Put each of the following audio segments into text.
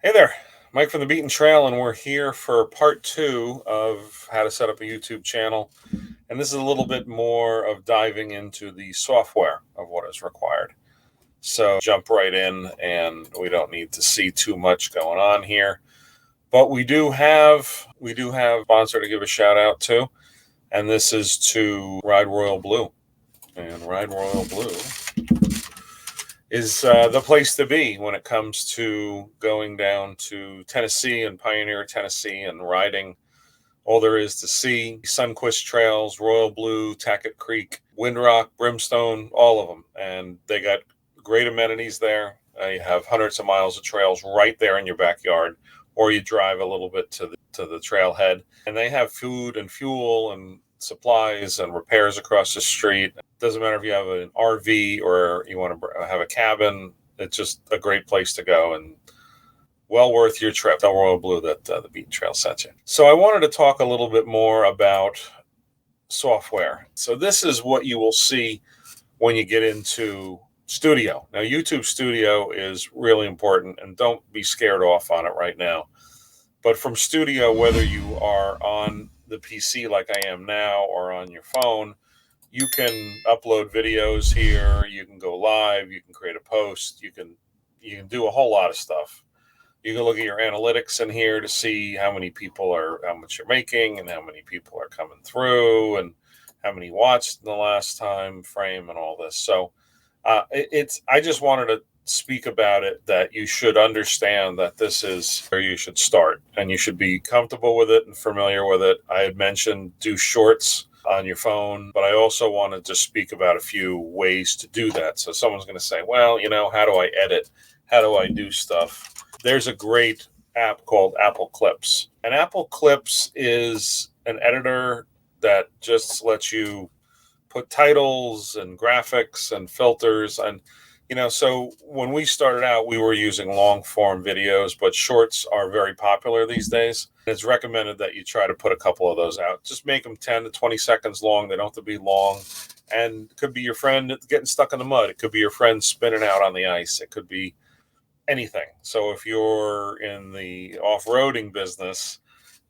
Hey there, Mike from The Beaten Trail, and we're here for part 2 of how to set up a YouTube channel. And this is a little bit more of diving into the software of what is required. So jump right in, and we don't need to see too much going on here. But we do have a sponsor to give a shout out to, and this is to Ride Royal Blue. And Ride Royal Blue is the place to be when it comes to going down to Tennessee and Pioneer, Tennessee, and riding all there is to see. Sunquist Trails, Royal Blue, Tackett Creek, Windrock, Brimstone, all of them. And they got great amenities there. You have hundreds of miles of trails right there in your backyard, or you drive a little bit to the trailhead. And they have food and fuel and supplies and repairs across the street. Doesn't matter if you have an RV or you want to have a cabin. It's just a great place to go and well worth your trip. Tell Royal Blue that the Beaten Trail sent you. So I wanted to talk a little bit more about software. So this is what you will see when you get into Studio. Now, YouTube Studio is really important, and don't be scared off on it right now. But from Studio, whether you are on the PC like I am now or on your phone, you can upload videos here, you can go live, you can create a post, you can do a whole lot of stuff. You can look at your analytics in here to see how many people how much you're making, and how many people are coming through, and how many watched in the last time frame, and all this. So I just wanted to speak about it, that you should understand that this is where you should start, and you should be comfortable with it and familiar with it. I had mentioned do shorts on your phone, but I also wanted to speak about a few ways to do that. So someone's going to say, well, how do I edit? How do I do stuff? There's a great app called Apple Clips. And Apple Clips is an editor that just lets you put titles and graphics and filters. And so when we started out, we were using long form videos, but shorts are very popular these days. It's recommended that you try to put a couple of those out. Just make them 10 to 20 seconds long. They don't have to be long. And it could be your friend getting stuck in the mud. It could be your friend spinning out on the ice. It could be anything. So if you're in the off-roading business,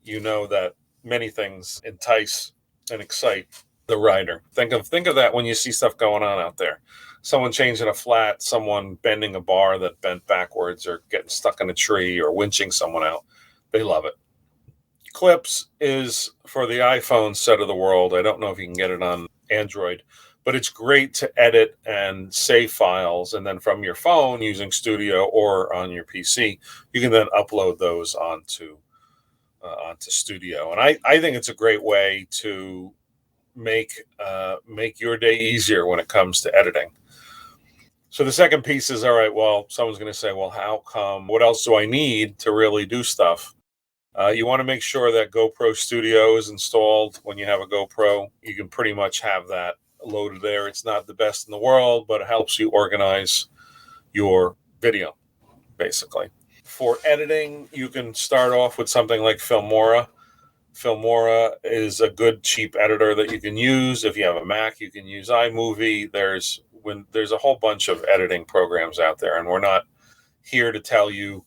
you know that many things entice and excite the rider. Think of that when you see stuff going on out there. Someone changing a flat, someone bending a bar that bent backwards, or getting stuck in a tree, or winching someone out. They love it. Clips is for the iPhone set of the world. I don't know if you can get it on Android, but it's great to edit and save files. And then from your phone using Studio or on your PC, you can then upload those onto Studio. And I think it's a great way to make your day easier when it comes to editing. So the second piece is, all right, well, someone's going to say, well, how come? What else do I need to really do stuff? You want to make sure that GoPro Studio is installed. When you have a GoPro, you can pretty much have that loaded there. It's not the best in the world, but it helps you organize your video, basically. For editing, you can start off with something like Filmora. Filmora is a good, cheap editor that you can use. If you have a Mac, you can use iMovie. There's a whole bunch of editing programs out there, and we're not here to tell you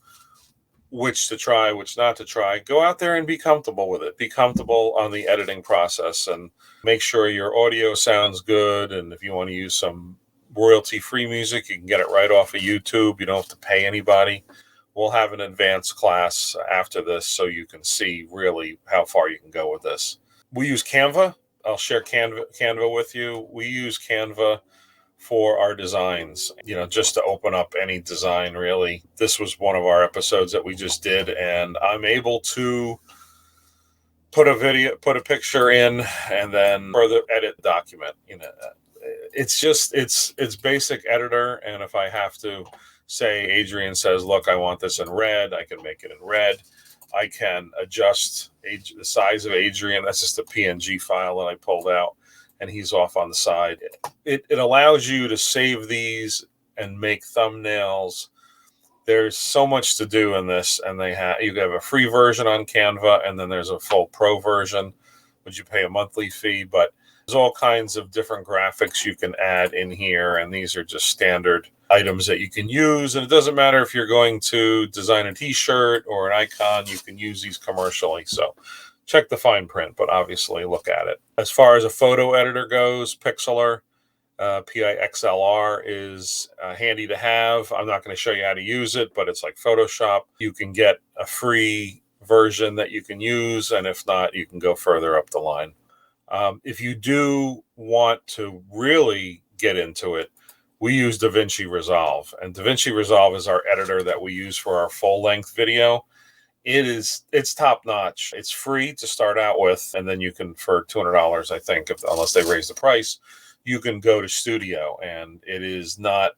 which to try, which not to try. Go out there and be comfortable with it. Be comfortable on the editing process, and make sure your audio sounds good. And if you want to use some royalty-free music, you can get it right off of YouTube. You don't have to pay anybody. We'll have an advanced class after this so you can see really how far you can go with this. We use Canva. I'll share Canva with you. We use Canva for our designs, just to open up any design, really. This was one of our episodes that we just did, and I'm able to put a picture in, and then further edit the document. It's basic editor. And if I have to say, Adrian says, look, I want this in red, I can make it in red. I can adjust the size of Adrian. That's just a PNG file that I pulled out, and he's off on the side. It allows you to save these and make thumbnails. There's so much to do in this, and you have a free version on Canva, and then there's a full pro version, which you pay a monthly fee. But there's all kinds of different graphics you can add in here, and these are just standard items that you can use. And it doesn't matter if you're going to design a t-shirt or an icon, you can use these commercially. So check the fine print, but obviously look at it. As far as a photo editor goes, Pixlr, Pixlr is handy to have. I'm not going to show you how to use it, but it's like Photoshop. You can get a free version that you can use, and if not, you can go further up the line. If you do want to really get into it, we use Davinci Resolve, and Davinci Resolve is our editor that we use for our full-length video. It's top notch. It's free to start out with, and then you can, for $200, I think, unless they raise the price, you can go to Studio. And it is not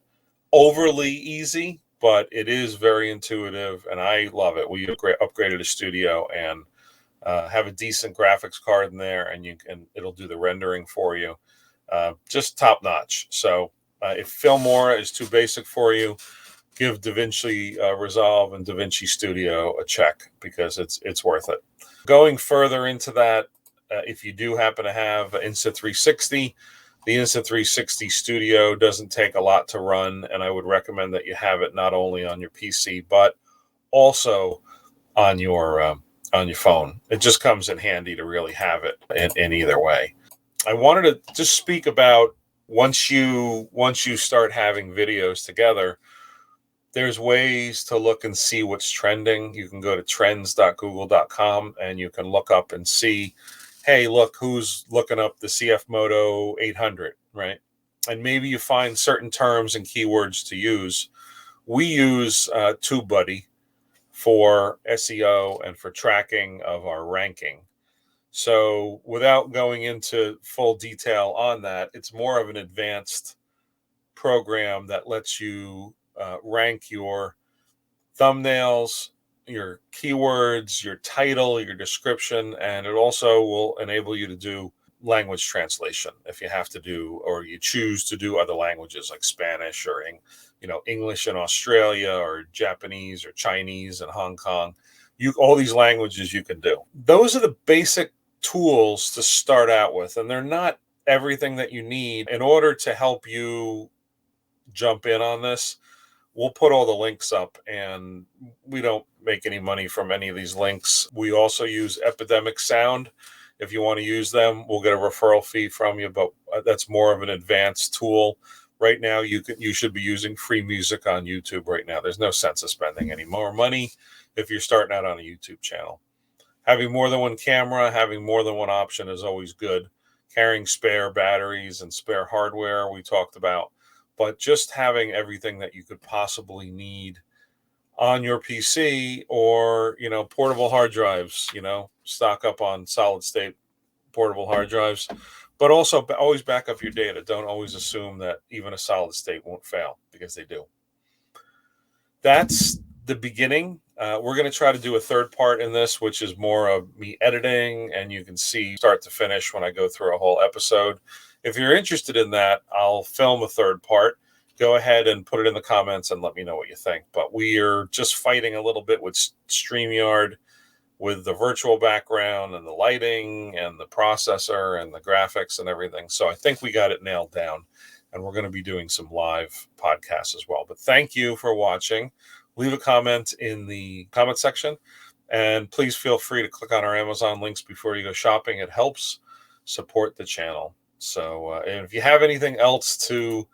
overly easy, but it is very intuitive, and I love it. We upgraded to Studio and have a decent graphics card in there, and it'll do the rendering for you. Just top notch. So if Filmora is too basic for you, give Davinci Resolve and Davinci Studio a check, because it's worth it. Going further into that, if you do happen to have Insta360, the Insta360 Studio doesn't take a lot to run, and I would recommend that you have it not only on your PC but also on your phone. It just comes in handy to really have it in either way. I wanted to just speak about once you start having videos together, there's ways to look and see what's trending. You can go to trends.google.com and you can look up and see, hey, look, who's looking up the Kemimoto 800, right? And maybe you find certain terms and keywords to use. We use Tubebuddy for SEO and for tracking of our ranking. So without going into full detail on that, it's more of an advanced program that lets you rank your thumbnails, your keywords, your title, your description, and it also will enable you to do language translation if you have to do, or you choose to do other languages like Spanish or English in Australia, or Japanese or Chinese in Hong Kong. All these languages you can do. Those are the basic tools to start out with, and they're not everything that you need. In order to help you jump in on this, we'll put all the links up, and we don't make any money from any of these links. We also use Epidemic Sound. If you want to use them, we'll get a referral fee from you, but that's more of an advanced tool. Right now, you should be using free music on YouTube right now. There's no sense of spending any more money if you're starting out on a YouTube channel. Having more than one camera, having more than one option is always good. Carrying spare batteries and spare hardware, we talked about. But just having everything that you could possibly need on your PC, or, portable hard drives, stock up on solid state portable hard drives, but also always back up your data. Don't always assume that even a solid state won't fail, because they do. That's the beginning. We're going to try to do a third part in this, which is more of me editing, and you can see start to finish when I go through a whole episode. If you're interested in that, I'll film a third part. Go ahead and put it in the comments and let me know what you think. But we are just fighting a little bit with StreamYard, with the virtual background and the lighting and the processor and the graphics and everything. So I think we got it nailed down, and we're going to be doing some live podcasts as well. But thank you for watching. Leave a comment in the comment section, and please feel free to click on our Amazon links before you go shopping. It helps support the channel. So and if you have anything else to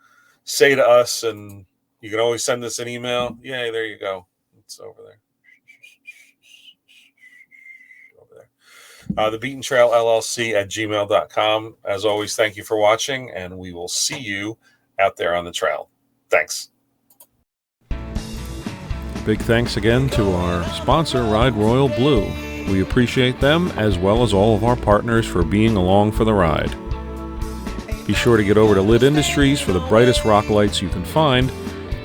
say to us, and you can always send us an email. Yeah, there you go. It's over there. thebeatentrailllc@gmail.com. As always, thank you for watching, and we will see you out there on the trail. Thanks. Big thanks again to our sponsor, Ride Royal Blue. We appreciate them, as well as all of our partners, for being along for the ride. Be sure to get over to Lit Industries for the brightest rock lights you can find,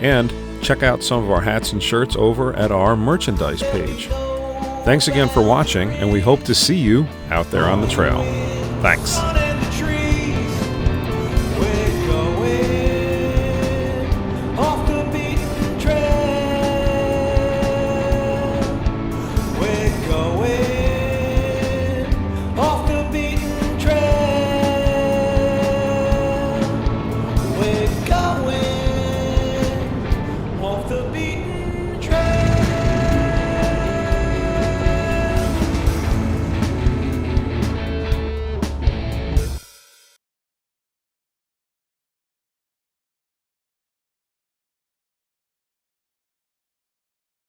and check out some of our hats and shirts over at our merchandise page. Thanks again for watching, and we hope to see you out there on the trail. Thanks.